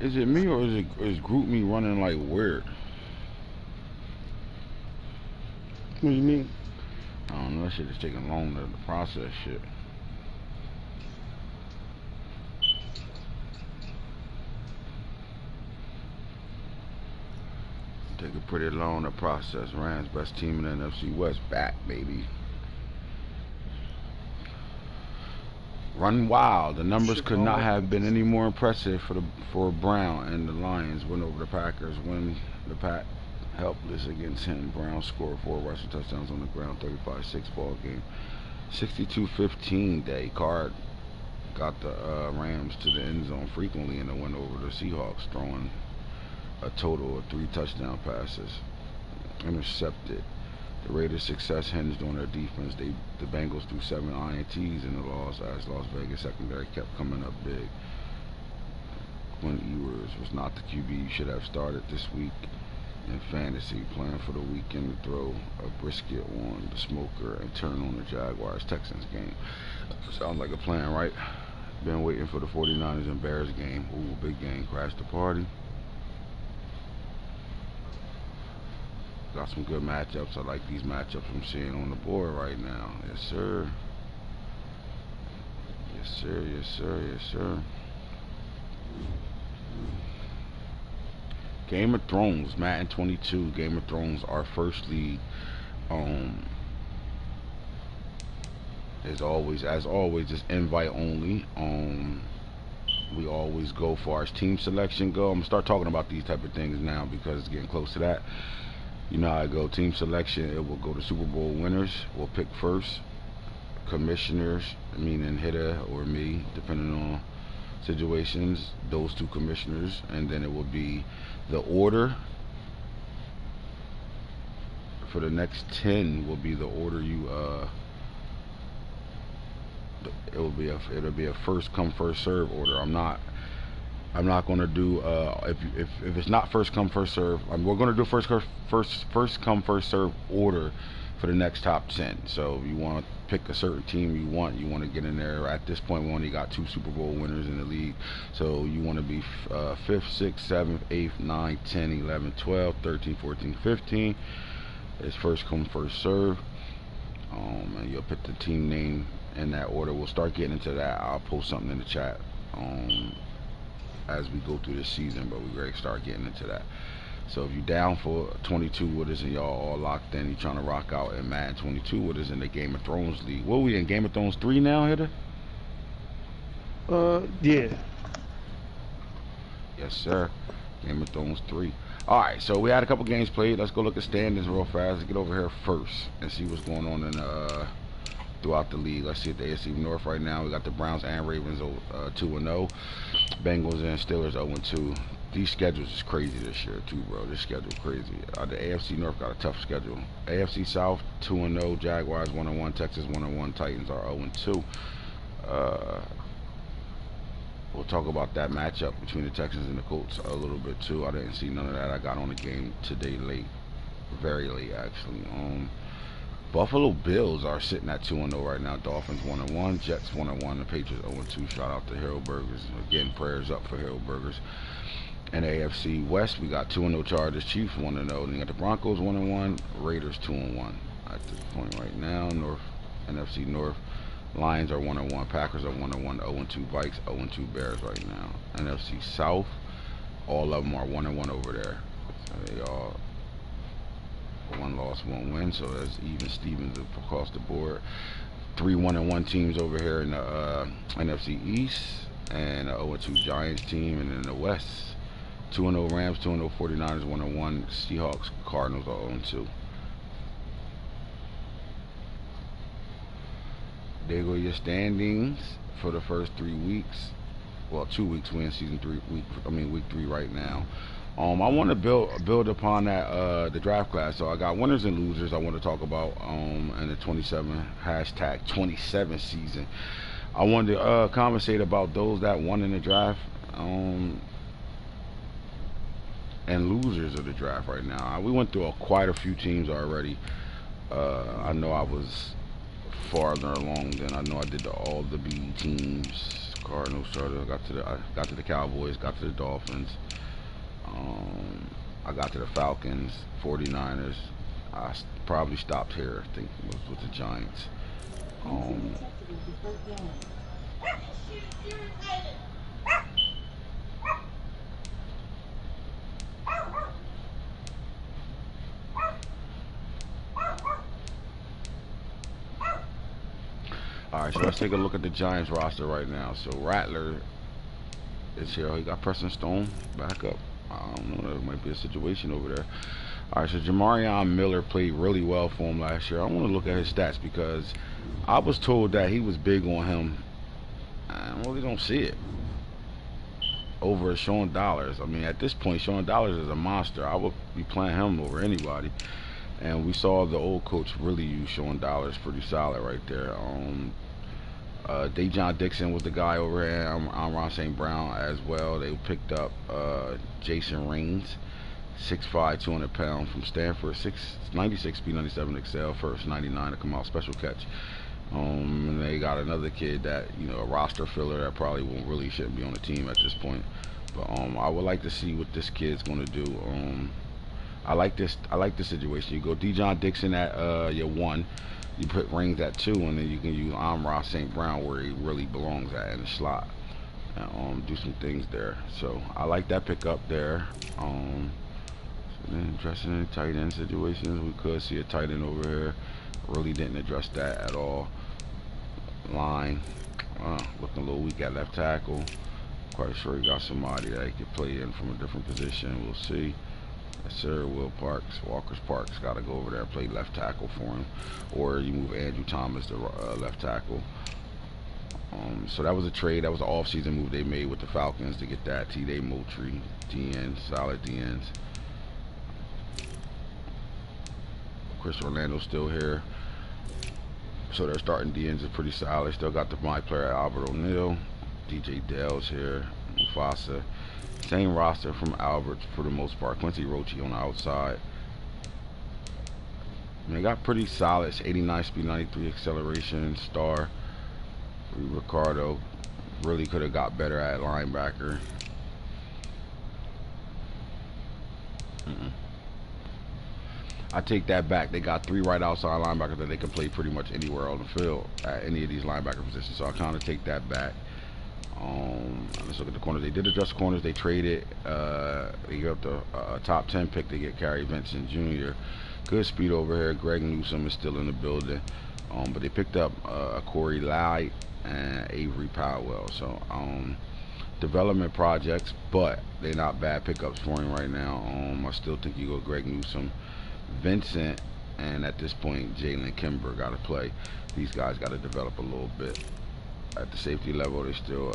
Is it me or is Group Me running like weird? What do you mean? I don't know. That shit is taking long to process shit. Taking pretty long to process. Rams best team in the NFC West back, baby. Run wild. The numbers could not have been any more impressive for Brown and the Lions win over the Packers. When the Pack helpless against him, Brown scored 4 rushing touchdowns on the ground, 35-6 ball game. 62-15 day. Card got the Rams to the end zone frequently in the win over the Seahawks, throwing a total of 3 touchdown passes. Intercepted. The Raiders' success hinged on their defense. The Bengals threw 7 INTs in the loss as Las Vegas secondary kept coming up big. Quinn Ewers was not the QB you should have started this week in fantasy. Plan for the weekend to throw a brisket on the smoker and turn on the Jaguars-Texans game. Sounds like a plan, right? Been waiting for the 49ers and Bears game. Ooh, big game. Crash the party. Got some good matchups. I like these matchups I'm seeing on the board right now. Yes, sir. Yes, sir. Yes, sir. Yes, sir. Game of Thrones, Madden 22. Game of Thrones, our first league. As always, it's invite only. We always go for our team selection go. I'm gonna start talking about these type of things now because it's getting close to that. You know how I go. Team selection, it will go to Super Bowl winners. We'll pick first. Commissioners, meaning Hitter or me, depending on situations, those 2 commissioners. And then it will be the order. For the next 10 will be the order you, it'll be a first come first serve order. I'm not gonna do if it's not first come first serve. We're gonna do first come first serve order for the next top 10. So if you want to pick a certain team you want to get in there. At this point, we only got 2 Super Bowl winners in the league. So you want to be 5th, 6th, 7th, 8th, 9th, 10, 11, 12, 13, 14, 15. It's first come first serve. And you'll put the team name in that order. We'll start getting into that. I'll post something in the chat. As we go through this season, but we're ready to start getting into that. So if you're down for 22 with us and y'all all locked in, you're trying to rock out in Madden 22 with us in the Game of Thrones League. What are we in, Game of Thrones 3 now, Hitter? Yeah. Yes, sir. Game of Thrones 3. Alright, so we had a couple games played. Let's go look at standings real fast. Let's get over here first and see what's going on in throughout the league. Let's see at the AFC North right now. We got the Browns and Ravens 2-0. Bengals and Steelers 0-2. These schedules is crazy this year too, bro. This schedule crazy. The AFC North got a tough schedule. AFC South 2-0. Jaguars 1-1. Texas 1-1. Titans are 0-2. We'll talk about that matchup between the Texans and the Colts a little bit too. I didn't see none of that. I got on the game today late, very late actually. Buffalo Bills are sitting at 2-0 right now. Dolphins 1-1. Jets 1-1. The Patriots 0-2. Shout out to Harold Burgers. Again, prayers up for Harold Burgers. And AFC West, we got 2-0 Chargers. Chiefs 1-0. Then you got the Broncos 1-1. Raiders 2-1. At this point right now, NFC North. Lions are 1-1. Packers are 1-1. 0-2 Vikes. 0-2 Bears right now. NFC South, all of them are 1-1 over there. So they all 1 loss, 1 win. So that's even Stevens across the board. 3 1-1 teams over here in the NFC East, and a 0-2 Giants team, and in the West, 2-0 Rams, 2-0 49ers, 1-1 Seahawks, Cardinals are 0-2. There go your standings for the first 3 weeks. Well, 2 weeks. We're in season 3 week 3 right now. I want to build upon that the draft class. So I got winners and losers I want to talk about in the 27 season. I wanted to conversate about those that won in the draft and losers of the draft right now. We went through quite a few teams already. I know I was farther along than I know I did all the B teams, Cardinals started. I got to the Cowboys, got to the Dolphins. I got to the Falcons, 49ers. Probably stopped here. I think was with the Giants. Um, all right, so let's take a look at the Giants roster right now. So Rattler is here. He got Preston Stone back up. I don't know. There might be a situation over there. All right, so Jamarion Miller played really well for him last year. I want to look at his stats because I was told that he was big on him. I really don't see it over Sean Dollars. I mean, at this point, Sean Dollars is a monster. I would be playing him over anybody. And we saw the old coach really use Sean Dollars pretty solid right there. Dejon Dixon was the guy over here. I'm Ron St. Brown as well. They picked up Jason Raines, 6'5", 200 pounds from Stanford, 96 speed, 97 excel, first 99 to come out, special catch. And they got another kid that, you know, a roster filler that probably really shouldn't be on the team at this point. But I would like to see what this kid's going to do. I like this situation. You go Dejon Dixon at your 1, you put Rings at 2, and then you can use Amon St. Brown where he really belongs at, in the slot, and do some things there. So I like that pickup there. So then addressing any tight end situations, we could see a tight end over here. Really didn't address that at all. Line, looking a little weak at left tackle. Quite sure he got somebody that he could play in from a different position. We'll see. Yes, sir. Will Parks, Walker's Parks, got to go over there and play left tackle for him, or you move Andrew Thomas to left tackle. So that was a trade. That was an off-season move they made with the Falcons to get that T.J. Moultrie, DN, solid DNs. Chris Orlando's still here. So their starting DNs are pretty solid. Still got the my player Albert O'Neill. DJ Dell's here. Mufasa. Same roster from Albert for the most part. Quincy Roche on the outside. And they got pretty solid. 89 speed, 93 acceleration. Star. Ricardo really could have got better at linebacker. I take that back. They got 3 right outside linebackers that they can play pretty much anywhere on the field at any of these linebacker positions. So I kind of take that back. Let's look at the corners. They did adjust corners. They traded. They got the top 10 pick to get Kerry Vincent Jr. Good speed over here. Greg Newsome is still in the building. But they picked up Corey Light and Avery Powell. So development projects, but they're not bad pickups for him right now. I still think you go Greg Newsome, Vincent, and at this point Jalen Kimber got to play. These guys got to develop a little bit. At the safety level, they're still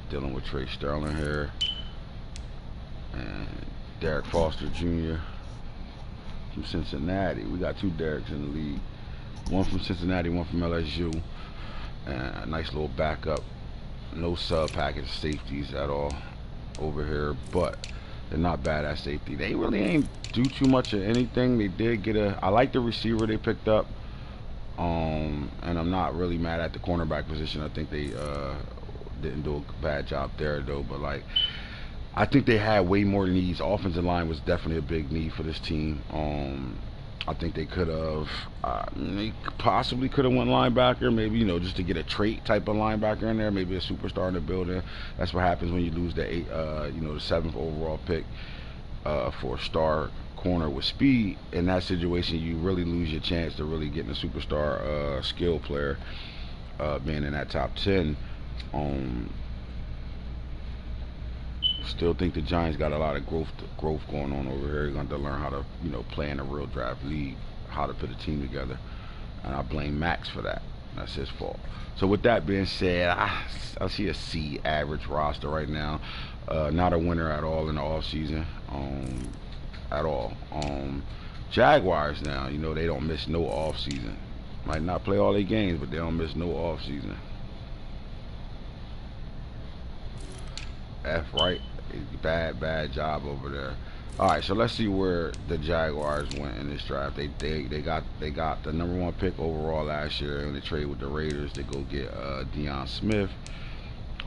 dealing with Trey Sterling here and Derek Foster Jr. from Cincinnati. We got 2 Dereks in the league. One from Cincinnati, one from LSU. And a nice little backup. No sub package safeties at all over here, but they're not bad at safety. They really ain't do too much of anything. They did get I like the receiver they picked up. And I'm not really mad at the cornerback position. I think they didn't do a bad job there though, but like I think they had way more needs. Offensive line was definitely a big need for this team. I think they could have they possibly could have went linebacker, maybe, you know, just to get a trait type of linebacker in there, maybe a superstar in the building. That's what happens when you lose the the 7th overall pick for a star corner with speed. In that situation, you really lose your chance to really getting a superstar skill player being in that top 10. Still think the Giants got a lot of growth going on over here. You're going to have to learn how to, you know, play in a real draft league, how to put a team together, and I blame Max for that. That's his fault. So with that being said, I see a C average roster right now. Not a winner at all in the off season. At all. Jaguars now, you know, they don't miss no off season. Might not play all their games, but they don't miss no off season. F right, bad job over there. All right, so let's see where the Jaguars went in this draft. They got the #1 pick overall last year in the trade with the Raiders. They go get Deion Smith.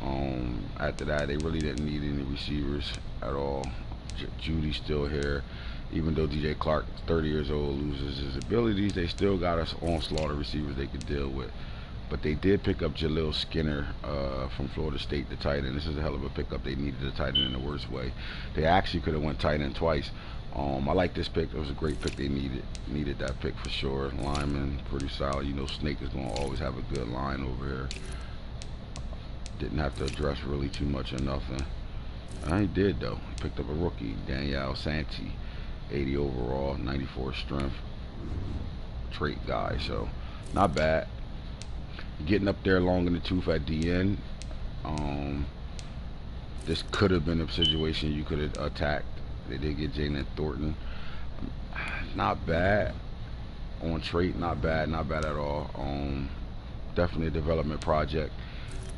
After that, they really didn't need any receivers at all. Judy's still here. Even though DJ Clark, 30 years old, loses his abilities, they still got us onslaught of receivers they could deal with. But they did pick up Jaleel Skinner from Florida State, the tight end. This is a hell of a pickup. They needed a tight end in the worst way. They actually could have went tight end twice. I like this pick. It was a great pick. They needed that pick for sure. Lineman, pretty solid. You know, Snake is going to always have a good line over here. Didn't have to address really too much or nothing. He did, though. He picked up a rookie, Danielle Santee, 80 overall, 94 strength. Trait guy, so not bad. Getting up there long in the tooth at the end. This could have been a situation you could have attacked. They did get Jalen Thornton. Not bad on trait. Not bad at all. Definitely a development project.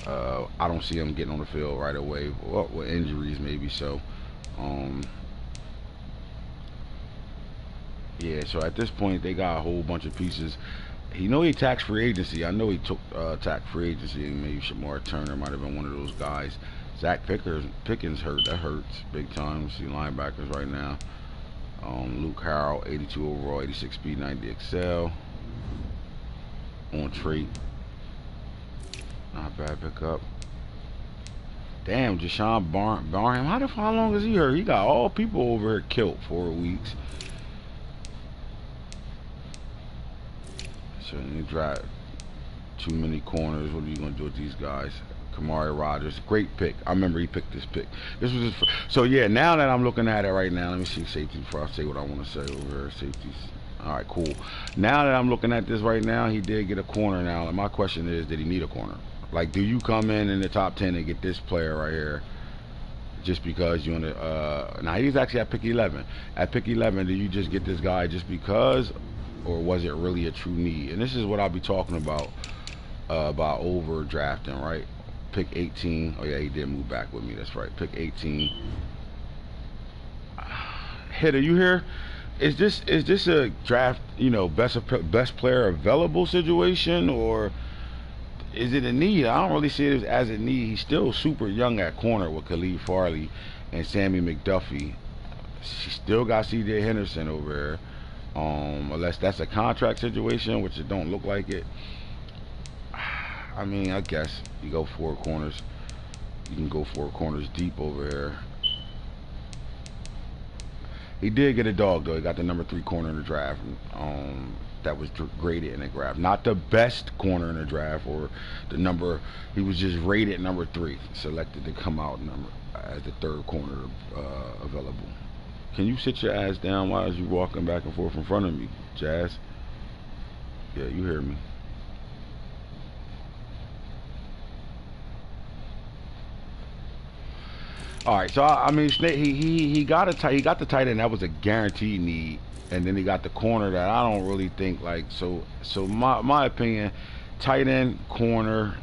I don't see him getting on the field right away. Well, with injuries maybe so. Yeah, so at this point they got a whole bunch of pieces. He taxed free agency. I know he took tax free agency, and maybe Shamar Turner might have been one of those guys. Zach Pickens hurt. That hurts big time. See linebackers right now. Luke Harrell, 82 overall, 86 speed, 90 XL. On trait. Not bad pickup. Damn, Jashawn Barham. How long is he hurt? He got all people over here killed 4 weeks. So you drive too many corners. What are you gonna do with these guys? Kamari Rogers, great pick. I remember he picked this pick. This was his so yeah. Now that I'm looking at it right now, let me see safety before I say what I want to say over here. Safeties. All right, cool. Now that I'm looking at this right now, he did get a corner now. And my question is, did he need a corner? Like, do you come in the top 10 and get this player right here just because you want to? Now he's actually at pick 11. At pick 11, do you just get this guy just because? Or was it really a true need? And this is what I'll be talking about overdrafting, right? Pick 18. Oh yeah, he did move back with me. That's right. Pick 18. Hitter, you here? Is this a draft? Best player available situation, or is it a need? I don't really see it as a need. He's still super young at corner with Khalid Farley and Sammy McDuffie. She still got C.J. Henderson over there. Unless that's a contract situation, which it don't look like it. I mean, I guess you go 4 corners. You can go 4 corners deep over here. He did get a dog though. He got the number 3 corner in the draft. That was graded in the draft. Not the best corner in the draft, or the number. He was just rated number 3, selected to come out as the 3rd corner available. Can you sit your ass down while you walking back and forth in front of me, Jazz? Yeah, you hear me. All right, so I mean, Snake, he got the tight end. That was a guaranteed need, and then he got the corner that I don't really think like. So my opinion, tight end, corner.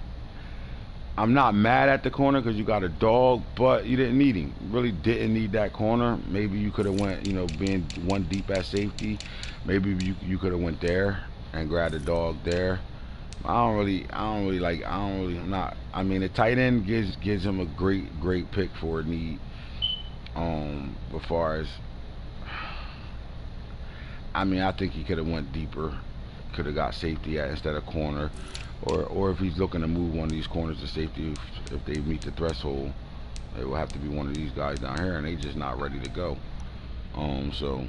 I'm not mad at the corner because you got a dog, but you didn't need him. You really didn't need that corner. Maybe you could have went, being 1 deep at safety. Maybe you could have went there and grabbed a dog there. I mean, the tight end gives him a great pick for a need. As far as, I mean, I think he could have went deeper. Could have got safety instead of corner. Or if he's looking to move one of these corners to safety, if they meet the threshold, it will have to be one of these guys down here, and they just not ready to go. So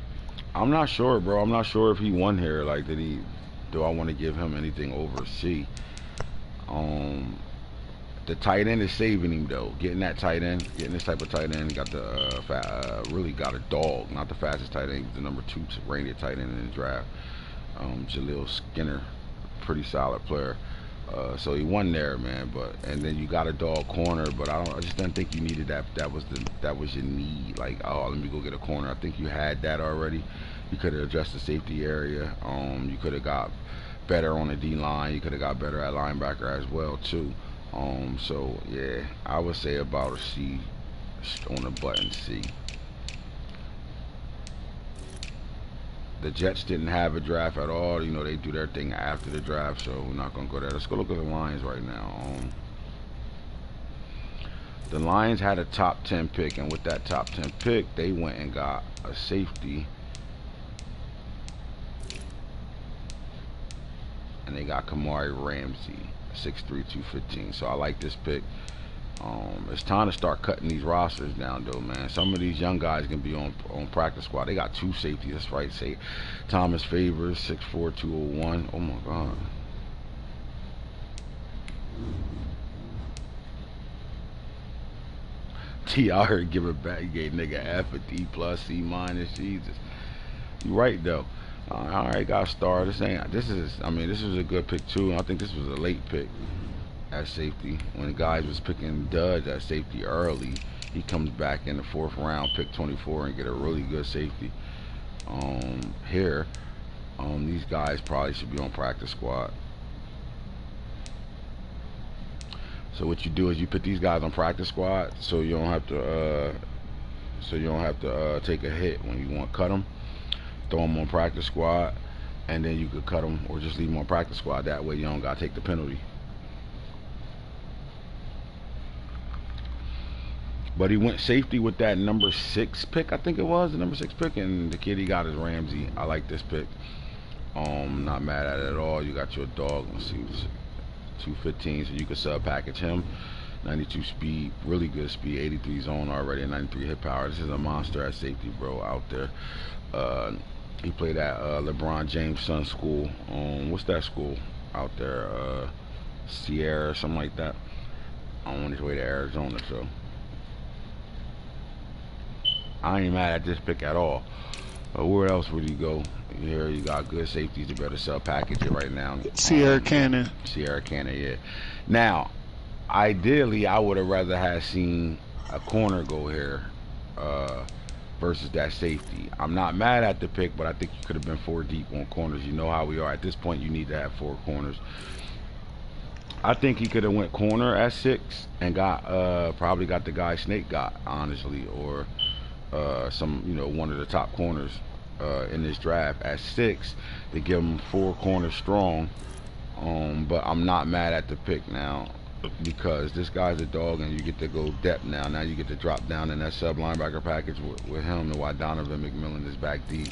I'm not sure, bro. I'm not sure if he won here. Like, do I want to give him anything over C? The tight end is saving him though. Getting that tight end, getting this type of tight end, got the really got a dog. Not the fastest tight end, the number 2 rated tight end in the draft. Jaleel Skinner, pretty solid player. So he won there, man. And then you got a dog corner, but I just didn't think you needed that. That was your need. Like, oh, let me go get a corner. I think you had that already. You could have addressed the safety area. You could have got better on the D line. You could have got better at linebacker as well too. So yeah, I would say about a C on the button C. The Jets didn't have a draft at all. They do their thing after the draft, so we're not gonna go there. Let's go look at the Lions right now. The Lions had a top 10 pick, and with that top 10 pick, they went and got a safety. And they got Kamari Ramsey, 6'3", 215. So I like this pick. It's time to start cutting these rosters down, though, man. Some of these young guys can be on practice squad. They got 2 safeties. That's right. Say Thomas Favors, 6'4", 201. Oh my God. T out here giving back. He gave nigga F, a D plus, C minus. Jesus. You right though. All right, got a star. This is a good pick too. I think this was a late pick at safety. When the guys was picking duds at safety early, he comes back in the 4th round, pick 24, and get a really good safety. Here, these guys probably should be on practice squad. So what you do is you put these guys on practice squad, so you don't have to take a hit when you want to cut them. Throw them on practice squad, and then you could cut them or just leave them on practice squad. That way you don't gotta take the penalty. But he went safety with that number 6 pick, I think it was the number 6 pick, and the kid he got is Ramsey. I like this pick. Not mad at it at all. You got your dog. Let's see, 215, so you could sub package him. 92 speed, really good speed, 83 zone already, and 93 hit power. This is a monster at safety, bro, out there. He played at LeBron James' son school. What's that school out there? Sierra, something like that. On his way to Arizona, so I ain't mad at this pick at all. Where else would you go? Here you got good safeties. You better sell package it right now. Sierra Cannon. Sierra Cannon, yeah. Now, ideally, I would have rather have seen a corner go here versus that safety. I'm not mad at the pick, but I think you could have been 4 deep on corners. You know how we are. At this point, you need to have 4 corners. I think he could have went corner at 6 and got probably got the guy Snake got, honestly, or one of the top corners in this draft at 6 to give him 4 corners strong. But I'm not mad at the pick now because this guy's a dog and you get to go depth now. Now you get to drop down in that sub linebacker package with him, and why Donovan McMillan is back deep.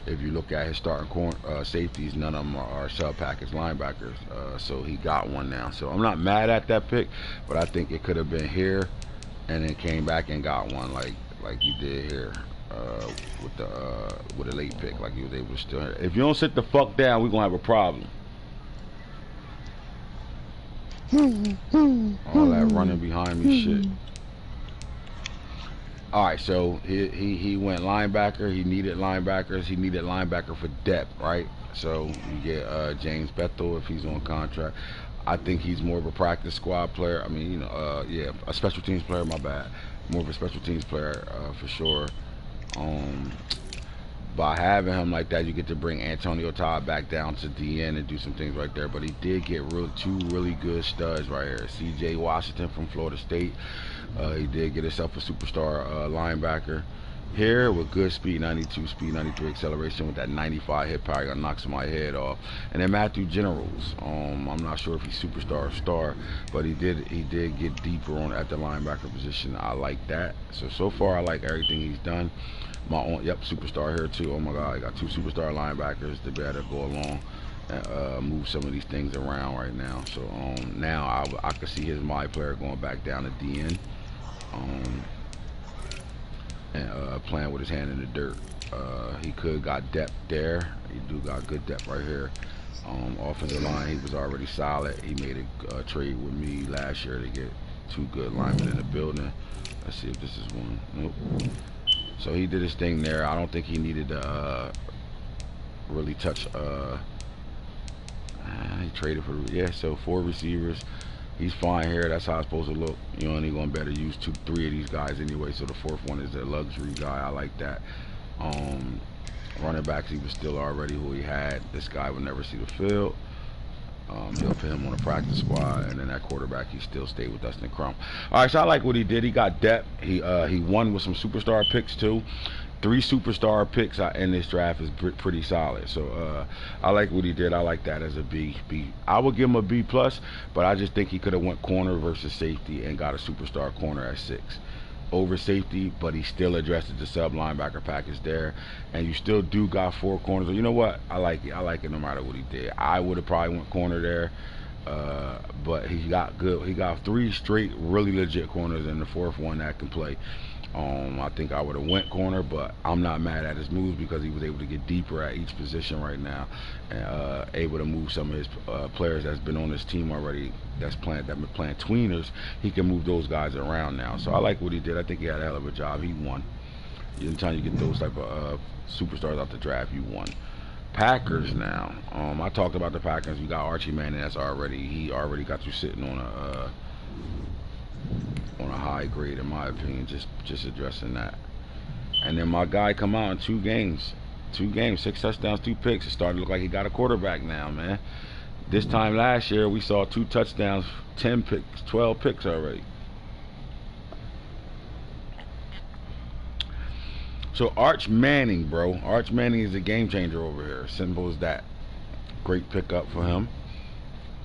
If you look at his starting safeties, none of them are sub package linebackers. So he got one now. So I'm not mad at that pick, but I think it could have been here and then came back and got one like you did here with a late pick, like you was able to still hit. If you don't sit the fuck down, we're gonna have a problem. All that running behind me shit. Alright, so he went linebacker. He needed linebackers. He needed linebacker for depth, right? So you get James Bethel if he's on contract. I think he's more of a practice squad player. I mean, yeah, a special teams player, my bad. More of a special teams player for sure. By having him like that, you get to bring Antonio Todd back down to DN and do some things right there. But he did get 2 really good studs right here. C.J. Washington from Florida State. He did get himself a superstar linebacker here with good speed, 92 speed, 93 acceleration with that 95 hit power. Gonna knock somebody's head off. And then Matthew Generals. I'm not sure if he's superstar or star, but he did get deeper on at the linebacker position. I like that. So far I like everything he's done. Superstar here too. Oh my God, I got 2 superstar linebackers to be able to go along and move some of these things around right now. So now I could see his my player going back down to DN and playing with his hand in the dirt. He could got depth there. He do got good depth right here. Offensive line, he was already solid. He made a trade with me last year to get 2 good linemen in the building. Let's see if this is one. Nope. So he did his thing there. I don't think he needed to really touch. He traded for, yeah, so 4 receivers. He's fine here. That's how it's supposed to look. You only gonna better use 2, 3 of these guys anyway. So the 4th one is a luxury guy. I like that. Running backs, he was still already who he had. This guy would never see the field. He'll put him on a practice squad, and then that quarterback, he still stayed with Dustin Crump. All right, so I like what he did. He got depth. He won with some superstar picks too. 3 superstar picks in this draft is pretty solid. So I like what he did. I like that as a B. I would give him a B plus, but I just think he could have went corner versus safety and got a superstar corner at 6 over safety, but he still addressed the sub linebacker package there, and you still do got 4 corners. You know what? I like it. I like it no matter what he did. I would have probably went corner there, but he got good. He got 3 straight really legit corners, and the 4th one that can play. I think I would have went corner, but I'm not mad at his moves because he was able to get deeper at each position right now, and able to move some of his players that's been on his team already, that been playing tweeners. He can move those guys around now. So I like what he did. I think he had a hell of a job. He won. Anytime you get those type of superstars out the draft, you won. Packers now. I talked about the Packers. We got Archie Manning. He already got you sitting on a high grade in my opinion, just addressing that. And then my guy come out in 2 games, 6 touchdowns, 2 picks. It started to look like he got a quarterback now, man. This time last year we saw 2 touchdowns, 10 picks, 12 picks already. So Arch Manning, bro. Arch Manning is a game changer over here. Simple as that. Great pickup for him.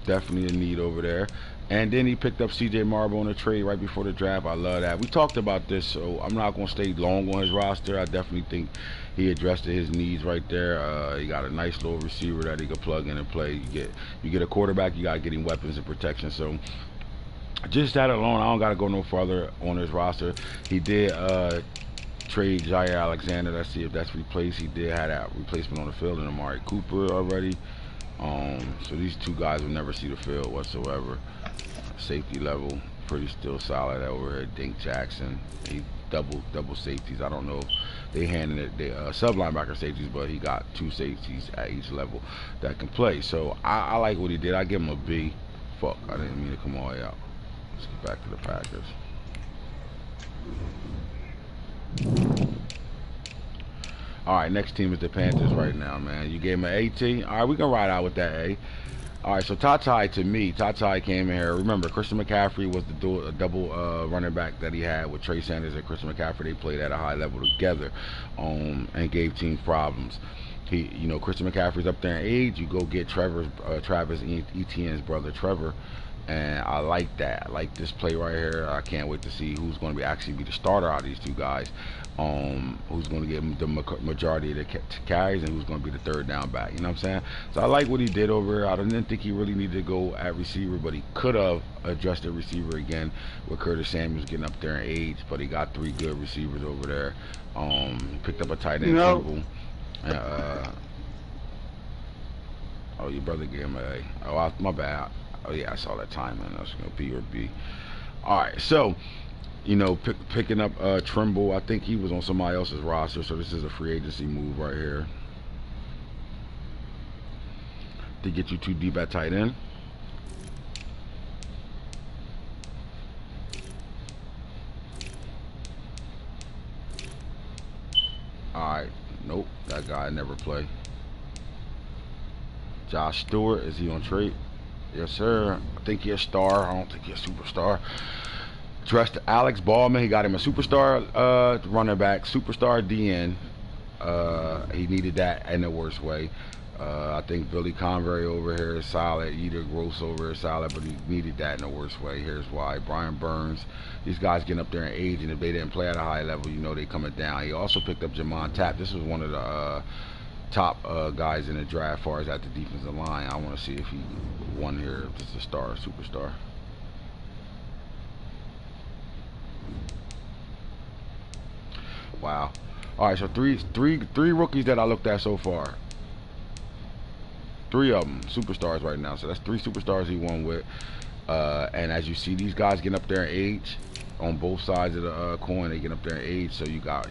Definitely a need over there. And then he picked up C.J. Marble in a trade right before the draft. I love that. We talked about this, so I'm not going to stay long on his roster. I definitely think he addressed his needs right there. He got a nice little receiver that he could plug in and play. You get a quarterback, you got to get him weapons and protection. So just that alone, I don't got to go no further on his roster. He did trade Jair Alexander. Let's see if that's replaced. He did have that replacement on the field in Amari Cooper already. So these 2 guys will never see the field whatsoever. Safety level, pretty still solid over here. Dink Jackson, he double safeties. I don't know if they handed it the sub linebacker safeties, but he got 2 safeties at each level that can play. So I like what he did. I give him a B. Fuck, I didn't mean to come all the way out. Let's get back to the Packers. Alright, next team is the Panthers right now, man. You gave him an AT. Alright, we can ride out with that A. Alright, so Tatai came in here. Remember, Christian McCaffrey was the double running back that he had with Trey Sanders and Christian McCaffrey. They played at a high level together and gave teams problems. Christian McCaffrey's up there in age. You go get Travis Etienne's brother, Trevor. And I like that. I like this play right here. I can't wait to see who's going to actually be the starter out of these 2 guys. Who's going to get the majority of the carries and who's going to be the 3rd down back. You know what I'm saying? So I like what he did over here. I didn't think he really needed to go at receiver, but he could have adjusted receiver again with Curtis Samuels getting up there in age. But he got 3 good receivers over there. Picked up a tight end. Oh, your brother gave him a. Oh, my bad. Oh yeah, I saw that time, man. That's gonna be or B. All right, so picking up Trimble. I think he was on somebody else's roster, so this is a free agency move right here to get you 2 deep at tight end. All right, nope, that guy never played. Josh Stewart, is he on trade? Yes, sir. I think he's a star. I don't think he's a superstar. Dressed Alex Baldwin. He got him a superstar running back, superstar DN. He needed that in the worst way. I think Billy Convery over here is solid. Either Gross over here is solid, but he needed that in the worst way. Here's why. Brian Burns. These guys getting up there in age, and if they didn't play at a high level, they coming down. He also picked up Jamon Tapp. This was one of the top guys in the draft as far as at the defensive line. I want to see if he won here, if it's a star or superstar. Wow. Alright, so three rookies that I looked at so far. 3 of them superstars right now. So that's 3 superstars he won with. And as you see, these guys getting up there in age on both sides of the coin. They get up there in age, so you got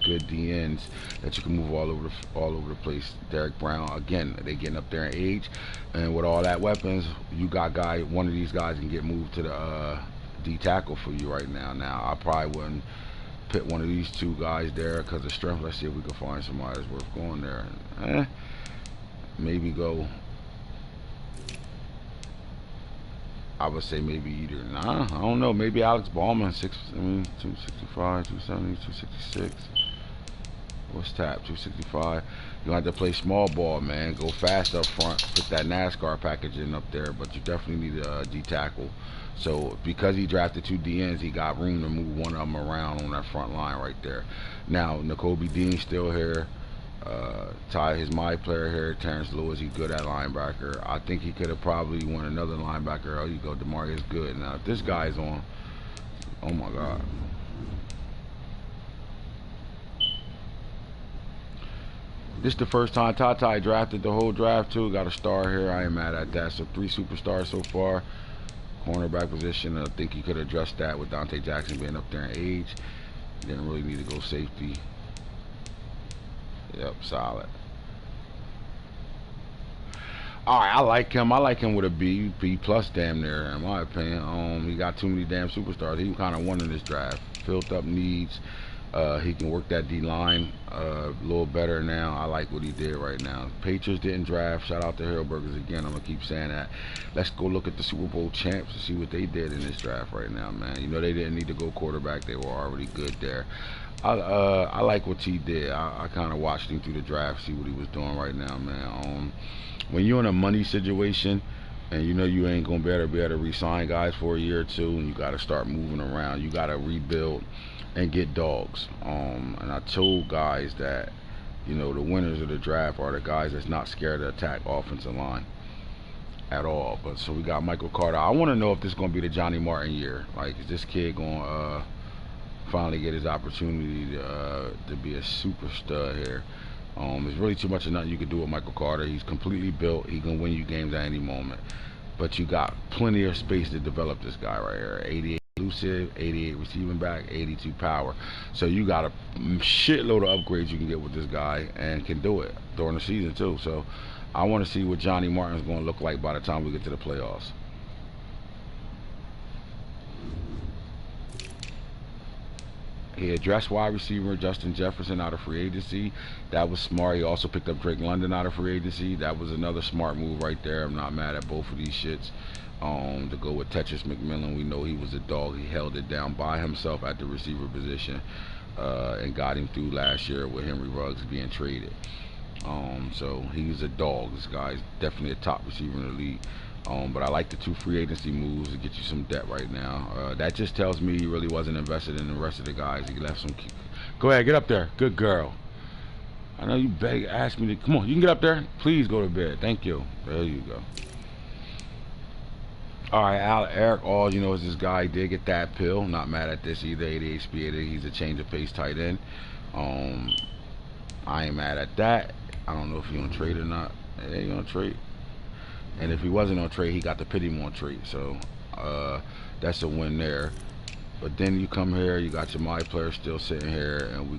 good DNs that you can move all over the place. Derek Brown, again, they getting up there in age, and with all that weapons, you got one of these guys can get moved to the D tackle for you right now. Now I probably wouldn't put one of these 2 guys there because of strength. Let's see if we can find somebody that's worth going there. Maybe go. I would say maybe either. Nah, I don't know. Maybe Alex Baldwin, 265, 270, 266. What's tap? 265. You have to play small ball, man. Go fast up front. Put that NASCAR package in up there, but you definitely need a D tackle. So because he drafted 2 DNs, he got room to move one of them around on that front line right there. Now, N'Kobe Dean's still here. Ty is my player here. Terrence Lewis, he's good at linebacker. I think he could have probably won another linebacker. Oh, you go, Demarius Good. Now, if this guy's on, oh my God. This is the first time Ty drafted the whole draft too. Got a star here. I ain't mad at that. So 3 superstars so far. Cornerback position. I think he could address that with Dante Jackson being up there in age. Didn't really need to go safety. Yep, solid. Alright, I like him. I like him with a B plus damn near, in my opinion. He got too many damn superstars. He kind of won in this draft. Filled up needs. He can work that D line a little better now. I like what he did right now. Patriots didn't draft. Shout out to Hillburgers again. I'm gonna keep saying that. Let's go look at the Super Bowl champs and see what they did in this draft right now, man. You know they didn't need to go quarterback. They were already good there. I like what he did. I kind of watched him through the draft, see what he was doing right now, man. When you're in a money situation and you know you ain't gonna be able to re-sign guys for a year or two, and you got to start moving around, you got to rebuild and get dogs. And I told guys that, you know, the winners of the draft are the guys that's not scared to attack offensive line at all. But so we got Michael Carter. I want to know if this is gonna be the Johnny Martin year. Like, is this kid gonna finally get his opportunity to be a super stud here? There's really too much of nothing you can do with Michael Carter. He's completely built. He can win you games at any moment. But you got plenty of space to develop this guy right here. 88 elusive, 88 receiving back, 82 power. So you got a shitload of upgrades you can get with this guy, and can do it during the season too. So I want to see what Johnny Martin's going to look like by the time we get to the playoffs. He addressed wide receiver Justin Jefferson out of free agency. That was smart. He also picked up Drake London out of free agency. That was another smart move right there. I'm not mad at both of these shits. To go with Tetris McMillan, we know he was a dog. He held it down by himself at the receiver position, and got him through last year with Henry Ruggs being traded. So he's a dog. This guy's definitely a top receiver in the league. But I like the 2 free agency moves to get you some depth right now. That just tells me he really wasn't invested in the rest of the guys. He left some. Go ahead, get up there. Good girl. I know you asked me to. Come on, you can get up there. Please go to bed. Thank you. There you go. Alright, Eric All, you know, is this guy. He did get that pill. Not mad at this either. 88 speed. He's a change of pace tight end. I ain't mad at that. I don't know if he's gonna trade or not. Yeah, he's gonna trade. And if he wasn't on trade, he got the pity more trade. So that's a win there. But then you come here, you got your my player still sitting here, and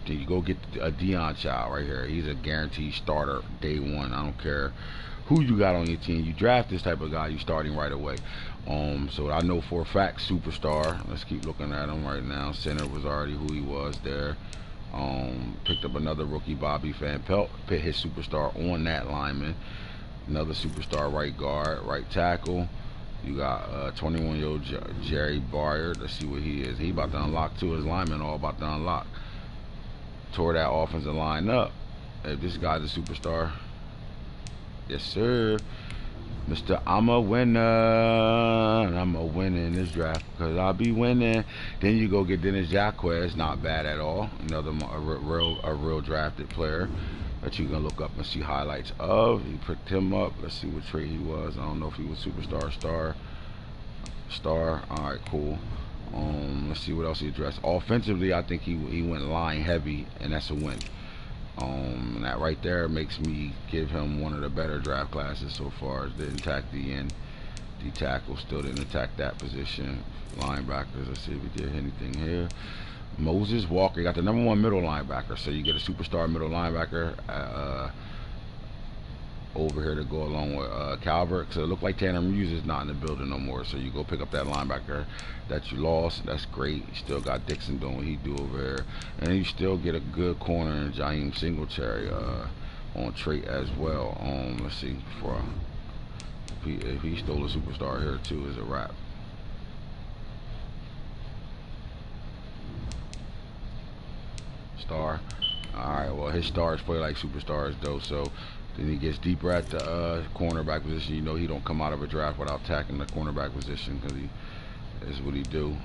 you go get a Deion Child right here. He's a guaranteed starter day one. I don't care who you got on your team. You draft this type of guy, you starting right away. So I know for a fact, superstar. Let's keep looking at him right now. Center was already who he was there. Picked up another rookie, Bobby Van Pelt. Put his superstar on that lineman. Another superstar right guard, right tackle. You got 21-year-old Jerry Byard. Let's see what he is. He about to unlock too. His linemen all about to unlock. Tore that offensive line up. If this guy's a superstar, yes sir, Mr. I'm a winner, and I'm a winner in this draft because I'll be winning. Then you go get Dennis Jacquez, not bad at all. Another a real drafted player that you can look up and see highlights of. He picked him up. Let's see what trait he was. I don't know if he was superstar, star. All right, cool. Let's see what else he addressed. Offensively, I think he went line heavy, and that's a win. And that right there makes me give him one of the better draft classes so far. Didn't attack the end. D tackle still didn't attack that position. Linebackers, let's see if we did anything here. Moses Walker, you got the #1 middle linebacker, so you get a superstar middle linebacker over here to go along with Calvert. So it looked like Tanner Muse is not in the building no more, so you go pick up that linebacker that you lost. That's great. You still got Dixon doing what he do over there, and you still get a good corner in Jaheim Singletary on trait as well. Let's see, if he stole a superstar here too, is a wrap. Star. Alright, well, his stars play like superstars, though, so then he gets deeper at the cornerback position. You know he don't come out of a draft without attacking the cornerback position because he is what he do.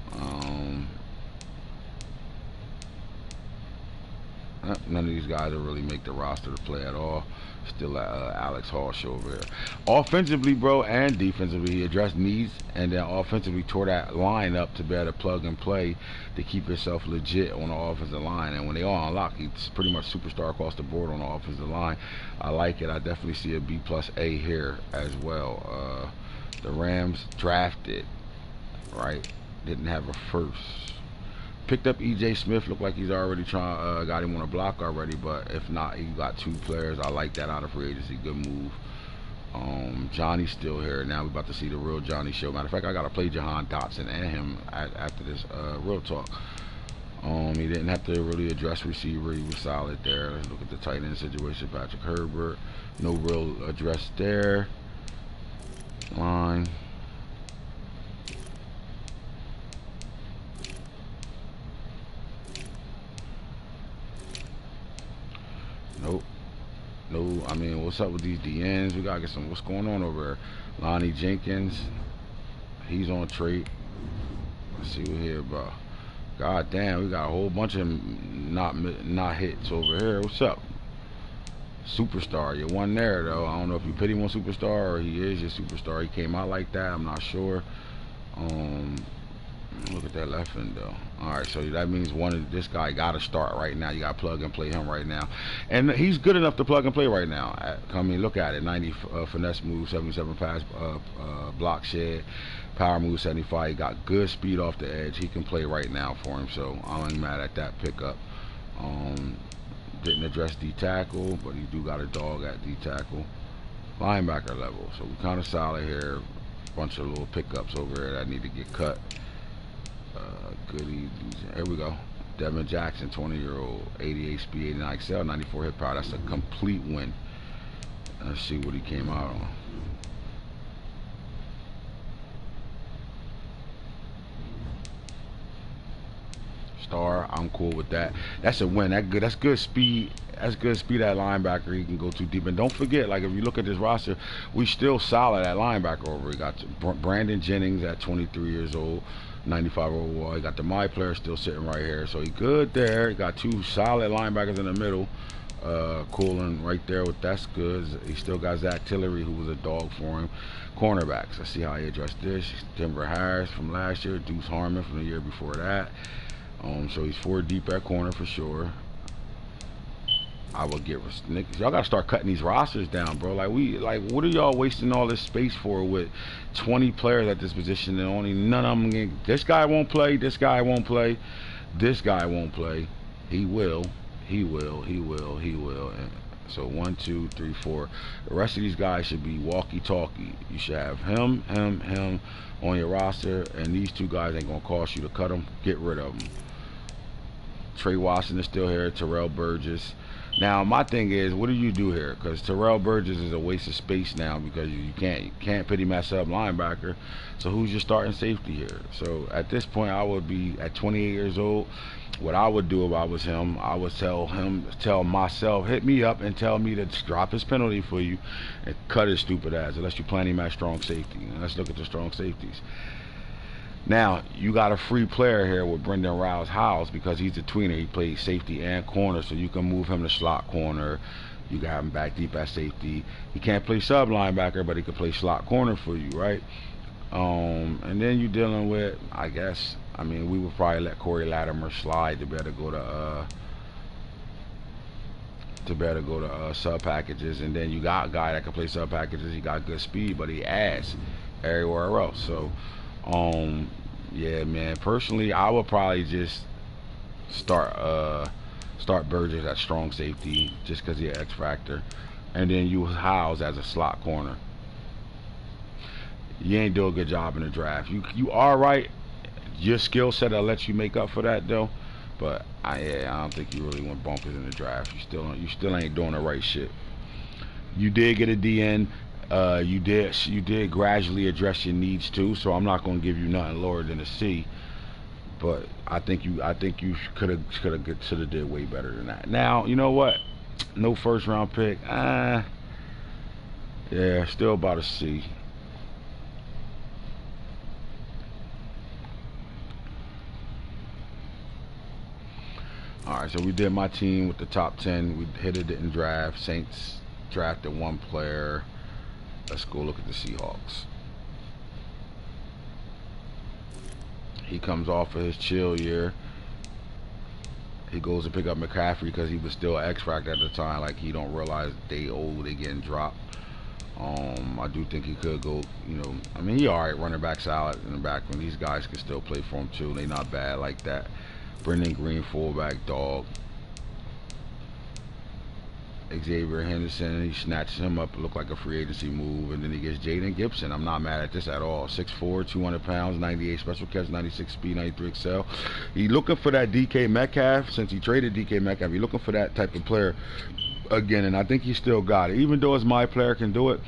None of these guys will really make the roster to play at all. Still Alex Hall show over here. Offensively, bro, and defensively, he addressed needs, and then offensively tore that line up to be able to plug and play to keep yourself legit on the offensive line. And when they all unlock, he's pretty much superstar across the board on the offensive line. I like it. I definitely see a B+A here as well. The Rams drafted, right? Didn't have a first. Picked up E.J. Smith. Looked like he's already trying, got him on a block already, but if not, he got 2 players. I like that out of free agency. Good move. Johnny's still here. Now we're about to see the real Johnny show. Matter of fact, I got to play Jahan Dotson and him after this real talk. He didn't have to really address receiver. He was solid there. Let's look at the tight end situation. Patrick Herbert. No real address there. Line. Nope. No, I mean, what's up with these DNs? We gotta get some. What's going on over there? Lonnie Jenkins. He's on trade. Let's see what here about. God damn, we got a whole bunch of not hits over here. What's up? Superstar, you won there though. I don't know if you pity one superstar or he is your superstar. He came out like that. I'm not sure. Look at that left end though. Alright, so that means this guy got to start right now. You got to plug and play him right now. And he's good enough to plug and play right now. I mean, look at it. 90 finesse move, 77 pass block shed, power move 75. He got good speed off the edge. He can play right now for him, so I ain't mad at that pickup. Didn't address D tackle, but he do got a dog at D tackle. Linebacker level, so we kind of solid here. Bunch of little pickups over here that need to get cut. Goody. Here we go. Devin Jackson, 20-year-old, 88 speed, 89 excel, 94 hit power. That's a complete win. Let's see what he came out on. Star, I'm cool with that. That's a win. That's good speed. That's good speed at linebacker. He can go too deep. And don't forget, like if you look at this roster, we still solid at linebacker over. We got Brandon Jennings at 23 years old. 95 overall. He got the my player still sitting right here, so he good there. He got 2 solid linebackers in the middle. Cooling right there with that's good. He still got Zach Tillery, who was a dog for him. Cornerbacks. Let's see how he addressed this. Denver Harris from last year. Deuce Harmon from the year before that. So he's 4 deep at corner for sure. I would get y'all gotta start cutting these rosters down, bro. Like what are y'all wasting all this space for with 20 players at this position and only none of them this guy won't play, this guy won't play, this guy won't play. He will. And so 1, 2, 3, 4. The rest of these guys should be walkie-talkie. You should have him on your roster, and these 2 guys ain't gonna cost you to cut them. Get rid of them. Trey Watson is still here. Terrell Burgess. Now my thing is, what do you do here? Because Terrell Burgess is a waste of space now because you can't put him at sub linebacker. So who's your starting safety here? So at this point, I would be at 28 years old. What I would do if I was him, I would tell myself, hit me up and tell me to drop his penalty for you and cut his stupid ass unless you plan him at strong safety. And let's look at the strong safeties. Now, you got a free player here with Brendan Rouse because he's a tweener. He plays safety and corner, so you can move him to slot corner. You got him back deep at safety. He can't play sub linebacker, but he can play slot corner for you, right? And then you're dealing with, I guess, I mean, we would probably let Corey Latimer slide to be able to go to sub packages, and then you got a guy that can play sub packages. He got good speed, but he ass everywhere else. So yeah, man, personally I would probably just start Burgess at strong safety just because he's an X factor, and then you Howes as a slot corner. You ain't do a good job in the draft. You are right. Your skill set will let you make up for that though, but I don't think you really went bonkers in the draft. You still ain't doing the right shit. You did get a DN. You did gradually address your needs too, so I'm not going to give you nothing lower than a C. But I think you should have did way better than that. Now you know what? No first round pick. Yeah, still about a C. Alright, so we did my team with the top 10. We hit it in draft. Saints drafted one player. Let's go look at the Seahawks. He comes off of his chill year. He goes to pick up McCaffrey because he was still X-Factor at the time. Like, he don't realize they getting dropped. I do think he could go, you know, I mean, he alright running back solid in the back when these guys can still play for him too. They not bad like that. Brendan Green, fullback, dog. Xavier Henderson, he snatches him up, looked like a free agency move, and then he gets Jaden Gibson. I'm not mad at this at all. 6'4", 200 pounds, 98 special catch, 96 speed, 93 excel. He looking for that DK Metcalf. Since he traded DK Metcalf, he looking for that type of player again, and I think he still got it. Even though his my player can do it,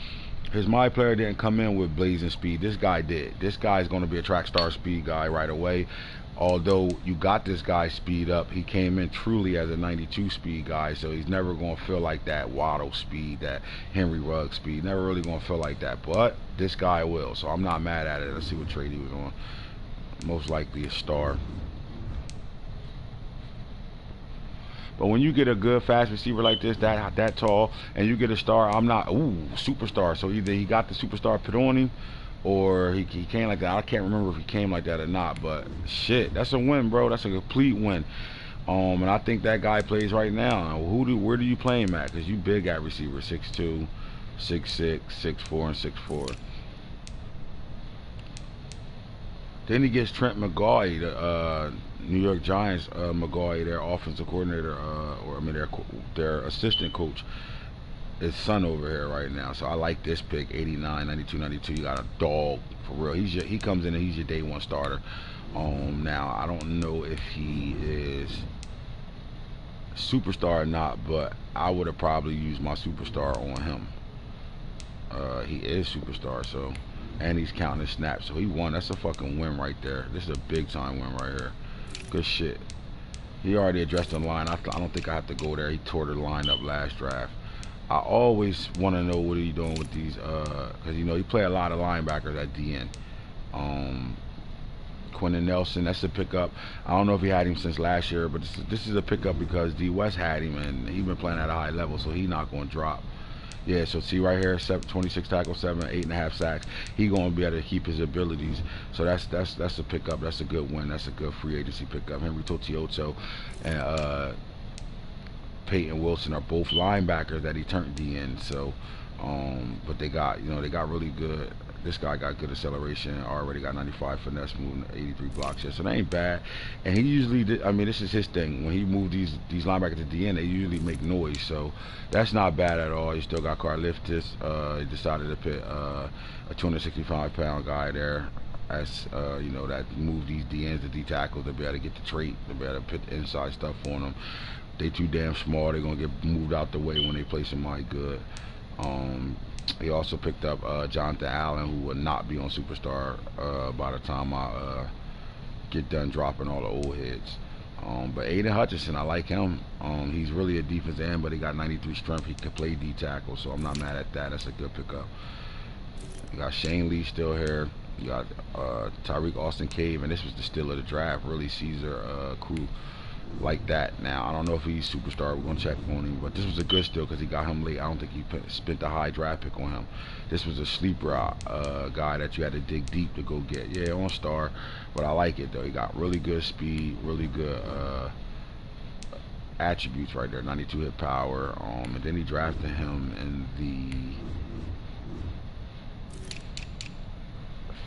his my player didn't come in with blazing speed. This guy did. This guy is going to be a track star speed guy right away. Although you got this guy speed up, he came in truly as a 92 speed guy, so he's never going to feel like that Waddle speed, that Henry Ruggs speed. Never really going to feel like that, but this guy will, so I'm not mad at it. Let's see what trade he was on. Most likely a star. But when you get a good fast receiver like this, that tall, and you get a star, I'm not, superstar. So either he got the superstar put on him, or he came like that. I can't remember if he came like that or not, but shit, that's a win, bro. That's a complete win. And I think that guy plays right now. Where do you play him at? Because you big at receiver, 6'2", 6'6", 6'4", and 6'4". Then he gets Trent McGaughey, the New York Giants, McGaughey, their offensive coordinator, their assistant coach. His son over here right now, so I like this pick. 89, 92, 92. You got a dog for real. He comes in and he's your day one starter. Now I don't know if he is superstar or not, but I would have probably used my superstar on him. He is superstar, so, and he's counting his snaps, so he won. That's a fucking win right there. This is a big time win right here. Good shit. He already addressed the line. I don't think I have to go there. He tore the line up last draft. I always want to know what he's doing with these, because you know he play a lot of linebackers at DN. Quentin Nelson, that's a pickup. I don't know if he had him since last year, but this is a pickup because D West had him and he been playing at a high level, so he's not going to drop. Yeah, so see right here, 26 tackles, 8.5 sacks. He going to be able to keep his abilities. So that's a pickup. That's a good win. That's a good free agency pickup. Henry Totioto and Peyton Wilson are both linebackers that he turned D in. So, but they got really good. This guy got good acceleration. Already got 95 finesse, moving 83 blocks. Yeah, so that ain't bad. And he usually did, I mean, this is his thing. When he moved these linebackers to the end, they usually make noise. So that's not bad at all. He still got Karlaftis. He decided to put a 265-pound guy there. As you know, that move these DNs to D tackles to be able to get the trait, to be able to put the inside stuff on them. They too damn small. They're gonna get moved out the way when they play somebody good. He also picked up Jonathan Allen, who will not be on Superstar by the time I get done dropping all the old heads. But Aiden Hutchinson, I like him. He's really a defensive end, but he got 93 strength. He can play D tackle, so I'm not mad at that. That's a good pickup. You got Shane Lee still here. You got Tyreek Austin Cave, and this was the steal of the draft. Really, Caesar crew like that. Now I don't know if he's superstar. We're gonna check on him, but this was a good steal because he got him late. I don't think he spent a high draft pick on him. This was a sleeper guy that you had to dig deep to go get. Yeah, on star, but I like it though. He got really good speed, really good attributes right there. 92 hit power. And then he drafted him in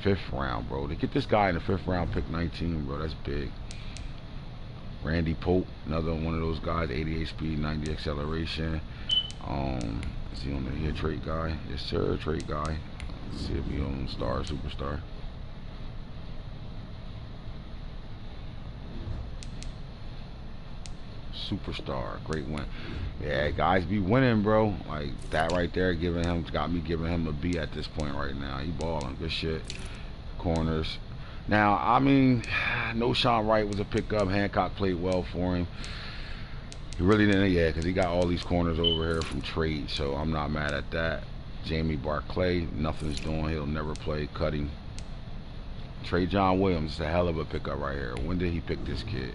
the 5th round, bro. To get this guy in the 5th round, pick 19, bro, that's big. Randy Pope, another one of those guys, 88 speed, 90 acceleration. Is he on the here trait guy? Yes, sir, trait guy. Let's see if he on star, superstar. Superstar, great win. Yeah, guys be winning, bro. Like that right there, got me giving him a B at this point right now. He balling, good shit. Corners. Now, I mean, no Sean Wright was a pickup. Hancock played well for him. He really didn't, yeah, because he got all these corners over here from trade, so I'm not mad at that. Jamie Barclay, nothing's doing. He'll never play. Cutting. Trey John Williams is a hell of a pickup right here. When did he pick this kid?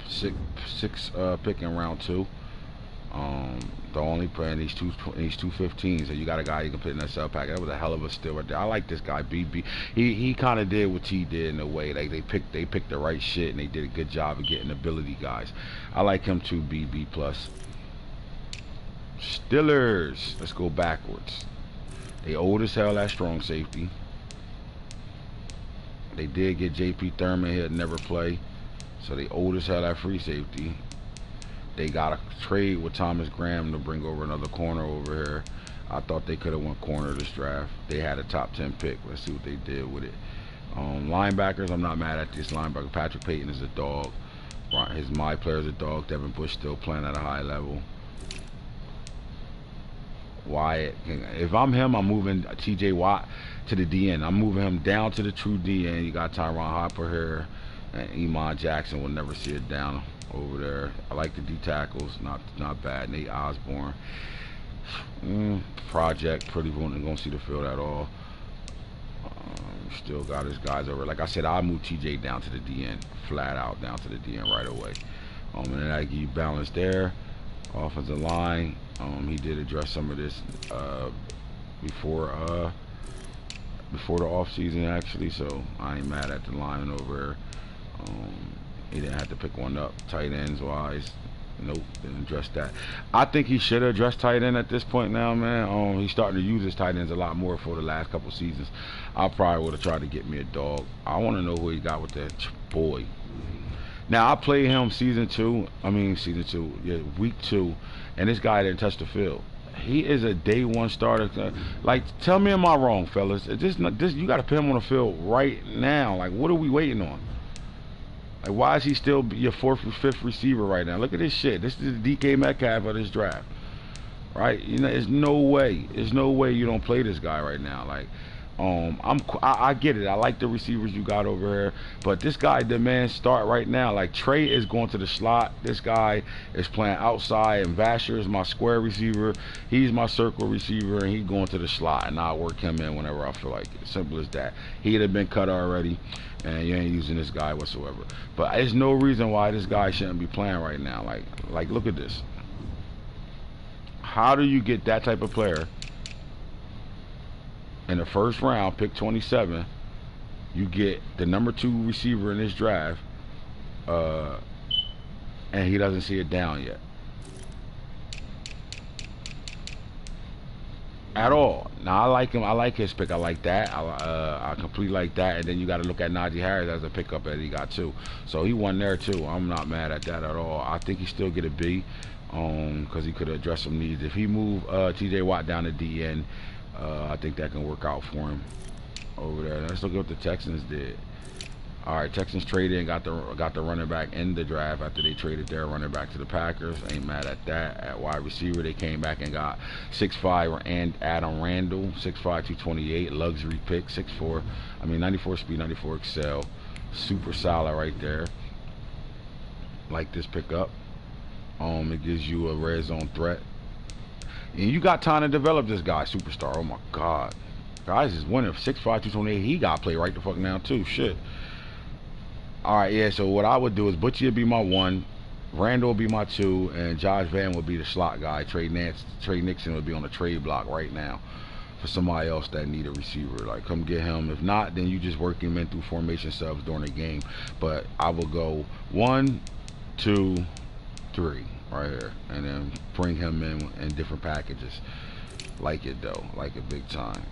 Six pick in round 2. The only playing these two 15s, so you got a guy you can put in that sub pack. That was a hell of a steal right there. I like this guy, BB. He kind of did what T did in a way. Like they picked the right shit and they did a good job of getting ability guys. I like him too, BB plus. Steelers. Let's go backwards. They old as hell at strong safety. They did get JP Thurman. He'll never play. So they old as hell at free safety. They got a trade with Thomas Graham to bring over another corner over here. I thought they could have went corner this draft. They had a top 10 pick. Let's see what they did with it. Linebackers, I'm not mad at this linebacker. Patrick Payton is a dog. My player is a dog. Devin Bush still playing at a high level. Wyatt, if I'm him, I'm moving TJ Watt to the DN. I'm moving him down to the true DN. You got Tyron Hopper here, and Iman Jackson will never see it down over there. I like the D tackles, not bad. Nate Osborne, project, pretty gonna see the field at all. Still got his guys over. Like I said, I'll move TJ down to the DN, flat out down to the DN right away. And then I give you balance there. Offensive line, he did address some of this before the off season actually, so I ain't mad at the lineman over here. He didn't have to pick one up. Tight ends wise, nope, didn't address that. I think he should have addressed tight end at this point now, man. He's starting to use his tight ends a lot more for the last couple seasons. I probably would have tried to get me a dog. I want to know who he got with that boy. Now I played him season 2, yeah, week 2, and this guy didn't touch the field. He is a day 1 starter. Like, tell me, am I wrong, fellas? This you got to put him on the field right now. Like, what are we waiting on? Like, why is he still your 4th or 5th receiver right now? Look at this shit. This is the DK Metcalf of this draft, right? You know, there's no way. There's no way you don't play this guy right now. Like, I get it. I like the receivers you got over here, but this guy demands start right now. Like, Trey is going to the slot. This guy is playing outside, and Vasher is my square receiver. He's my circle receiver, and he's going to the slot, and I'll work him in whenever I feel like it. Simple as that. He'd have been cut already, and you ain't using this guy whatsoever. But there's no reason why this guy shouldn't be playing right now. Like look at this. How do you get that type of player in the first round, pick 27? You get the number 2 receiver in this draft, and he doesn't see it down yet at all. Now I like him. I like his pick. I like that. I completely like that. And then you got to look at Najee Harris as a pickup that he got too. So he won there too. I'm not mad at that at all. I think he still get a B, because he could have addressed some needs. If he moved TJ Watt down to DN, I think that can work out for him over there. Let's look at what the Texans did. All right, Texans traded and got the running back in the draft after they traded their running back to the Packers. Ain't mad at that. At wide receiver, they came back and got 6'5" and Adam Randall, 6'5", 228, luxury pick, 6'4", 94 speed, 94 excel, super solid right there. Like this pickup. It gives you a red zone threat, and you got time to develop this guy, superstar. Oh my God, guys is winning. 6'5", 228. He got to play right the fuck now too. Shit. Alright, yeah, so what I would do is Butchie would be my 1, Randall would be my 2, and Josh Van would be the slot guy. Trey Nixon would be on the trade block right now for somebody else that need a receiver. Like, come get him. If not, then you just work him in through formation subs during the game. But I will go 1, 2, 3 right here, and then bring him in different packages. Like it though, like it big time.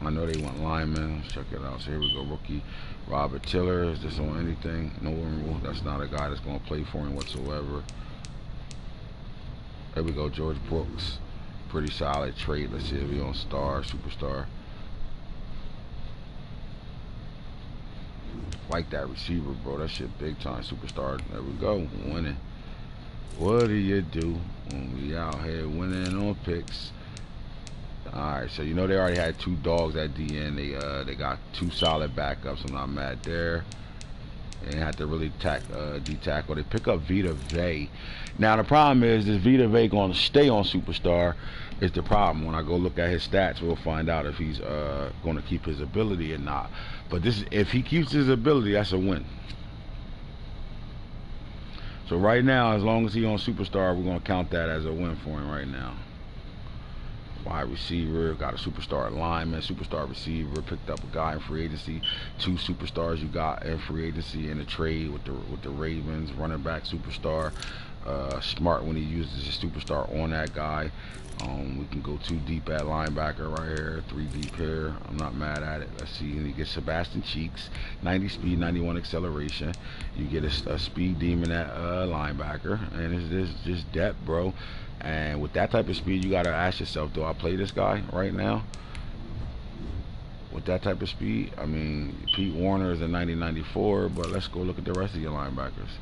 I know they want linemen. Let's check it out. So here we go. Rookie Robert Tiller. Is this on anything? No one. That's not a guy that's going to play for him whatsoever. There we go. George Brooks. Pretty solid trade. Let's see if we on star, superstar. Like that receiver, bro. That shit big time. Superstar. There we go. Winning. What do you do when we out here winning on picks? Alright, so you know they already had two dogs at the end. They got two solid backups. I'm not mad there. They had to really de-tackle. They pick up Vita Vey. Now the problem is this Vita Vey going to stay on Superstar is the problem. When I go look at his stats, we'll find out if he's going to keep his ability or not. But this, if he keeps his ability, that's a win. So right now, as long as he's on Superstar, we're going to count that as a win for him right now. Wide receiver, got a superstar lineman, superstar receiver, picked up a guy in free agency, two superstars you got in free agency in a trade with the Ravens, running back superstar, smart when he uses his superstar on that guy. We can go 2 deep at linebacker right here, 3 deep here. I'm not mad at it. Let's see, and you get Sebastian Cheeks, 90 speed, 91 acceleration. You get a speed demon at linebacker, and it's just depth, bro. And with that type of speed, you gotta ask yourself, do I play this guy right now? With that type of speed, I mean, Pete Warner is a 90-94, but let's go look at the rest of your linebackers.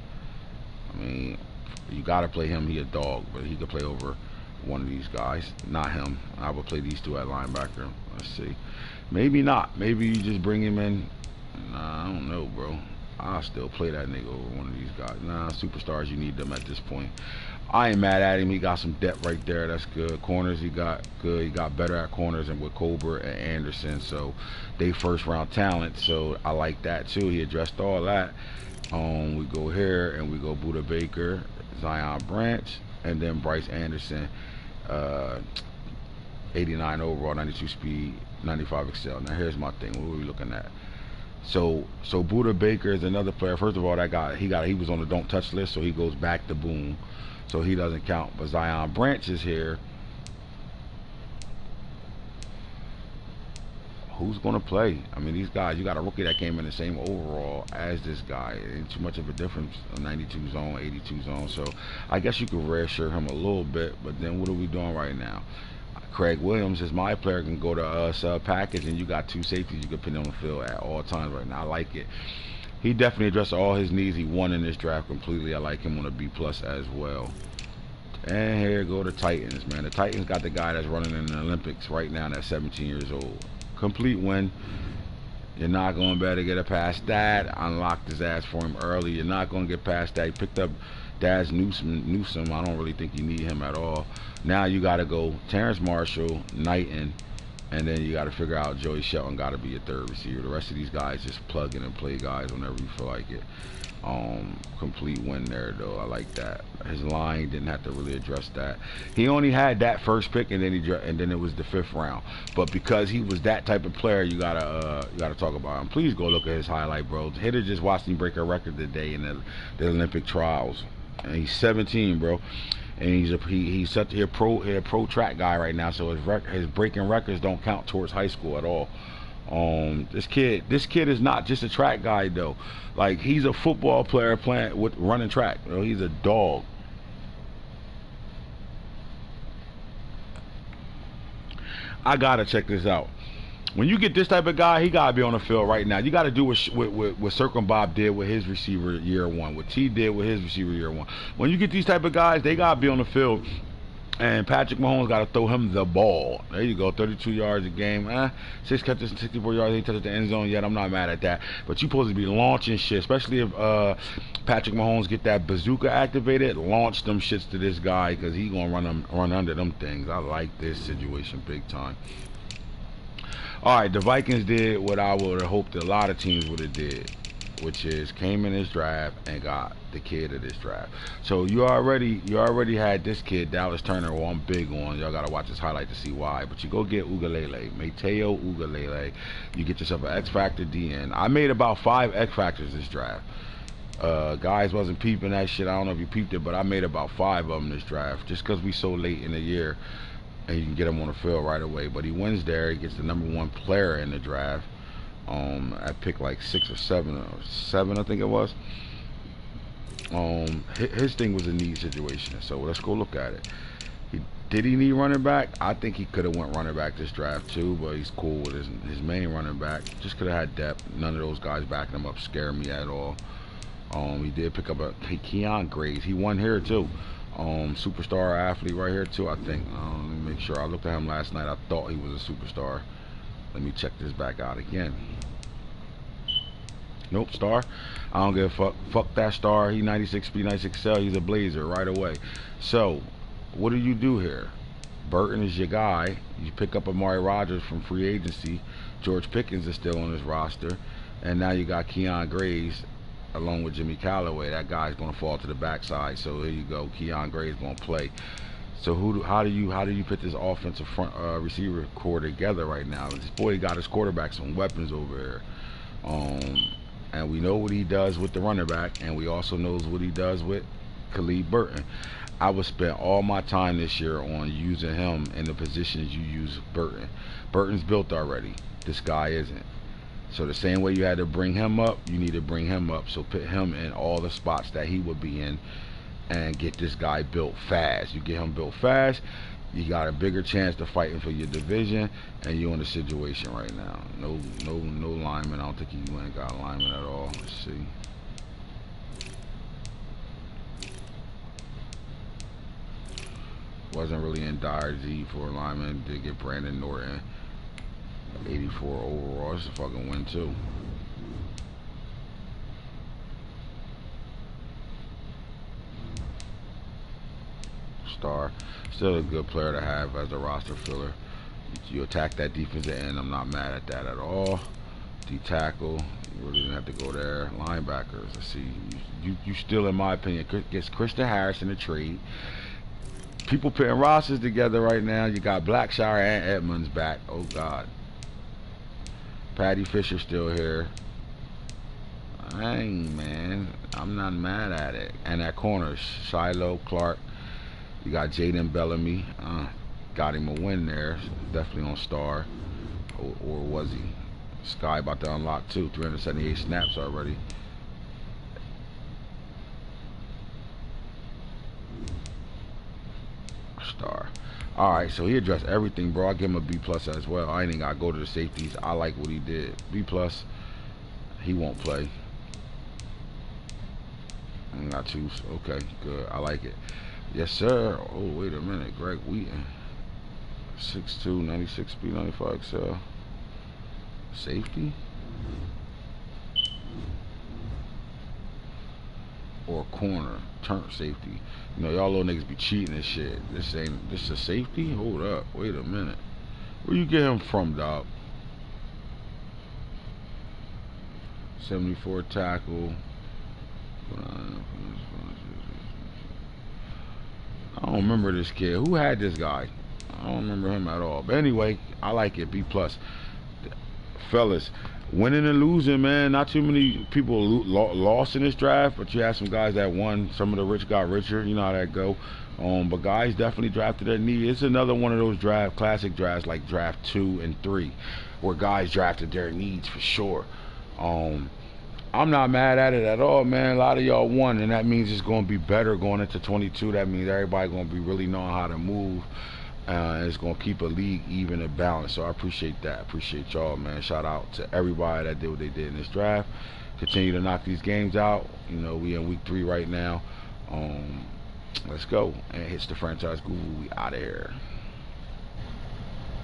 I mean, you gotta play him. He a dog, but he could play over one of these guys. Not him. I would play these two at linebacker. Let's see. Maybe not. Maybe you just bring him in. Nah, I don't know, bro. I'll still play that nigga over one of these guys. Nah, superstars, you need them at this point. I ain't mad at him. He got some depth right there. That's good. Corners, he got good. He got better at corners and with Colbert and Anderson. So they first round talent. So I like that too. He addressed all that. We go here and we go Buda Baker, Zion Branch, and then Bryce Anderson. 89 overall, 92 speed, 95 excel. Now here's my thing. What are we looking at? So Buda Baker is another player. First of all, that guy he was on the don't touch list, so he goes back to Boom. So he doesn't count. But Zion Branch is here. Who's going to play? I mean, these guys, you got a rookie that came in the same overall as this guy. Ain't too much of a difference, a 92 zone, 82 zone. So I guess you could reassure him a little bit. But then what are we doing right now? Craig Williams is my player, can go to sub package, and you got 2 safeties you can put on the field at all times right now. I like it. He definitely addressed all his needs. He won in this draft completely. I like him on a B+ as well. And here go the Titans, man. The Titans got the guy that's running in the Olympics right now that's 17 years old. Complete win. You're not going to be able to get it past that. Unlocked his ass for him early. You're not going to get past that. He picked up Daz Newsome. I don't really think you need him at all. Now you got to go Terrence Marshall, Knighton, and then you got to figure out Joey Shelton got to be your third receiver. The rest of these guys just plug in and play guys whenever you feel like it. Complete win there though. I like that. His line didn't have to really address that. He only had that first pick, and then it was the 5th round. But because he was that type of player, you gotta talk about him. Please go look at his highlight, bro. Hitter just watched him break a record today in the Olympic trials, and he's 17, bro. And he's such a pro track guy right now. So his breaking records don't count towards high school at all. This kid is not just a track guy though. Like, he's a football player playing with running track. You know, he's a dog. I gotta check this out. When you get this type of guy, he gotta be on the field right now. You gotta do what Circle Bob did with his receiver year 1, what T did with his receiver year 1. When you get these type of guys, they gotta be on the field. And Patrick Mahomes got to throw him the ball. There you go, 32 yards a game. 6 catches, 64 yards. He touched the end zone yet. I'm not mad at that. But you're supposed to be launching shit, especially if Patrick Mahomes get that bazooka activated. Launch them shits to this guy, because he gonna run under them things. I like this situation big time. All right, the Vikings did what I would have hoped a lot of teams would have did, which is came in this draft and got the kid of this draft. So you already had this kid, Dallas Turner, who I'm big on. Y'all gotta watch this highlight to see why. But you go get Ugalele, Mateo Ugalele. You get yourself an X Factor DN. I made about 5 X Factors this draft. Guys wasn't peeping that shit. I don't know if you peeped it, but I made about 5 of them this draft, just because we so late in the year and you can get him on the field right away. But he wins there. He gets the #1 player in the draft. I picked like 6 or 7 I think it was. His thing was a need situation, so let's go look at it. Did he need running back? I think he could have went running back this draft too, but he's cool with his main running back. Just could have had depth. None of those guys backing him up scare me at all. He did pick up a Keon Graves. He won here too. Superstar athlete right here too, I think. Let me make sure. I looked at him last night. I thought he was a superstar. Let me check this back out again. Nope, star. I don't give a fuck. Fuck that star. He 96 speed, 96 cell. He's a blazer right away. So, what do you do here? Burton is your guy. You pick up Amari Rodgers from free agency. George Pickens is still on his roster. And now you got Keon Graves along with Jimmy Callaway. That guy's going to fall to the backside. So here you go. Keon Graves going to play. So how do you put this offensive front receiver core together right now? This boy got his quarterback some weapons over here. And we know what he does with the running back, and we also knows what he does with Khalid Burton. I would spend all my time this year on using him in the positions you use Burton. Burton's built already. This guy isn't. So the same way you had to bring him up, you need to bring him up. So put him in all the spots that he would be in and get this guy built fast. You get him built fast, you got a bigger chance to fighting for your division, and you're in the situation right now. No lineman. I don't think he went and got a lineman at all. Let's see. Wasn't really in dire need for a lineman. Did get Brandon Norton, 84 overall. It's a fucking win too. Star, still a good player to have as a roster filler. You attack that defensive end, I'm not mad at that at all. D-tackle, you really didn't have to go there. Linebackers, let's see. You still, in my opinion, gets Christian Harris in the trade. People putting rosters together right now. You got Blackshire and Edmonds back. Oh God. Patty Fisher still here. Dang, man, I'm not mad at it. And that corner, Shiloh, Clark. You got Jaden Bellamy. Got him a win there. Definitely on star. Or was he? Sky about to unlock too. 378 snaps already. Star. Alright, so he addressed everything, bro. I give him a B plus as well. I ain't even gotta go to the safeties. I like what he did. B plus. He won't play. I got two. Okay, good. I like it. Yes, sir. Oh, wait a minute. Greg Wheaton. 6'2", 96 speed, 95 XL. Safety? Or corner. Turn safety. You know, y'all little niggas be cheating and shit. This a safety? Hold up. Wait a minute. Where you get him from, dog? 74 tackle. I don't remember this kid. Who had this guy? I don't remember him at all. But anyway, I like it. B plus. Fellas, winning and losing, man. Not too many people lost in this draft, but you had some guys that won. Some of the rich got richer. You know how that go. But guys definitely drafted their need. It's another one of those classic drafts like draft 2 and 3, where guys drafted their needs for sure. I'm not mad at it at all, man. A lot of y'all won, and that means it's going to be better going into 22. That means everybody going to be really knowing how to move. It's going to keep a league even and balanced. So I appreciate that. Appreciate y'all, man. Shout out to everybody that did what they did in this draft. Continue to knock these games out. You know, we in week 3 right now. Let's go. And hits the franchise guru. We out of here.